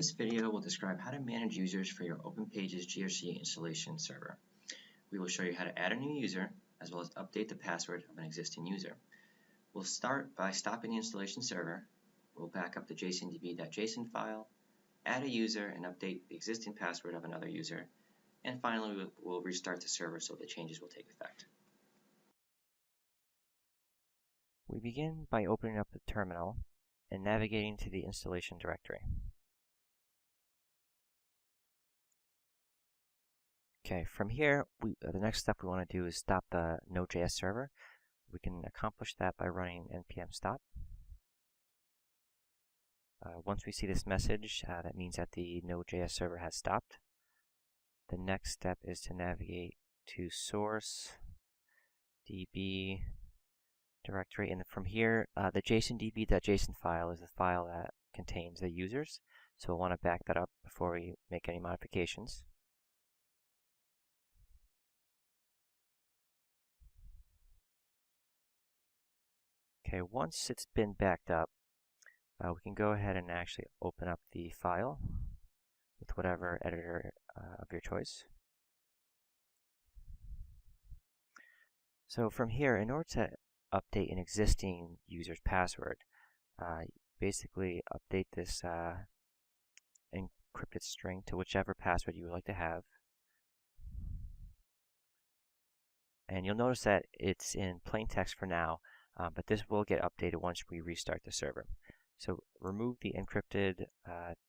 This video will describe how to manage users for your OpenPages GRC installation server. We will show you how to add a new user, as well as update the password of an existing user. We'll start by stopping the installation server. We'll back up the JSONDB.json file, add a user, and update the existing password of another user. And finally, we'll restart the server so the changes will take effect. We begin by opening up the terminal and navigating to the installation directory. Okay, from here, the next step we want to do is stop the Node.js server. We can accomplish that by running npm stop. Once we see this message, that means that the Node.js server has stopped. The next step is to navigate to source, db, directory, and from here, the JSONDB.json file is the file that contains the users. So we'll want to back that up before we make any modifications. Okay, once it's been backed up, we can go ahead and actually open up the file with whatever editor of your choice. So from here, in order to update an existing user's password, basically update this encrypted string to whichever password you would like to have. And you'll notice that it's in plain text for now, but this will get updated once we restart the server. So remove the encrypted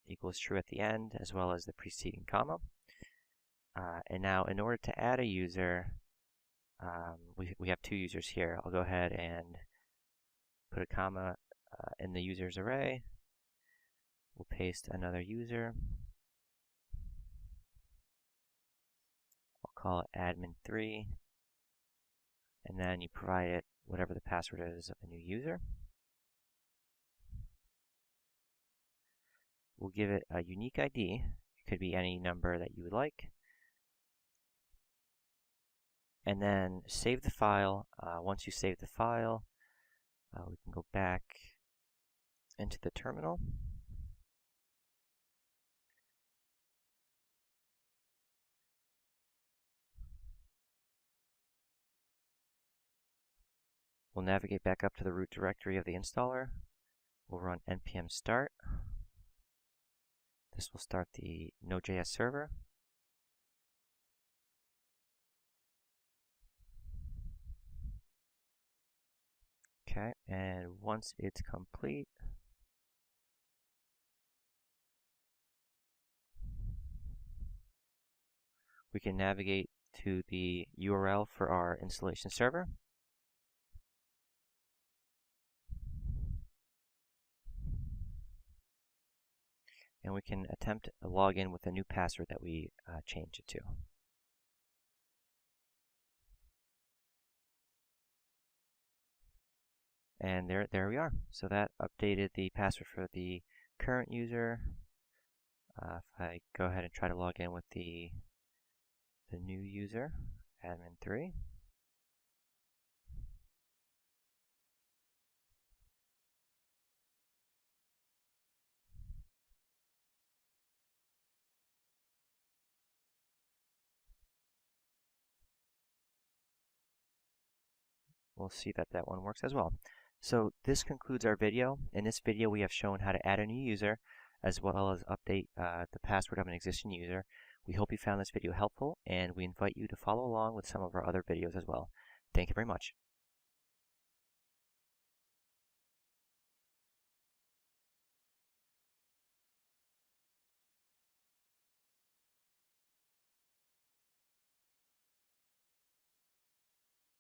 equals true at the end, as well as the preceding comma. And now, in order to add a user, we have two users here. I'll go ahead and put a comma in the users array. We'll paste another user. I'll call it admin3. And then you provide it whatever the password is of the new user. We'll give it a unique ID. It could be any number that you would like. And then save the file. Once you save the file, we can go back into the terminal. We'll navigate back up to the root directory of the installer. We'll run npm start. This will start the Node.js server. Okay, and once it's complete, we can navigate to the URL for our installation server. And we can attempt a login with a new password that we changed it to. And there we are. So that updated the password for the current user. If I go ahead and try to log in with the new user, admin3. We'll see that that one works as well. So this concludes our video. In this video, we have shown how to add a new user, as well as update the password of an existing user. We hope you found this video helpful, and we invite you to follow along with some of our other videos as well. Thank you very much.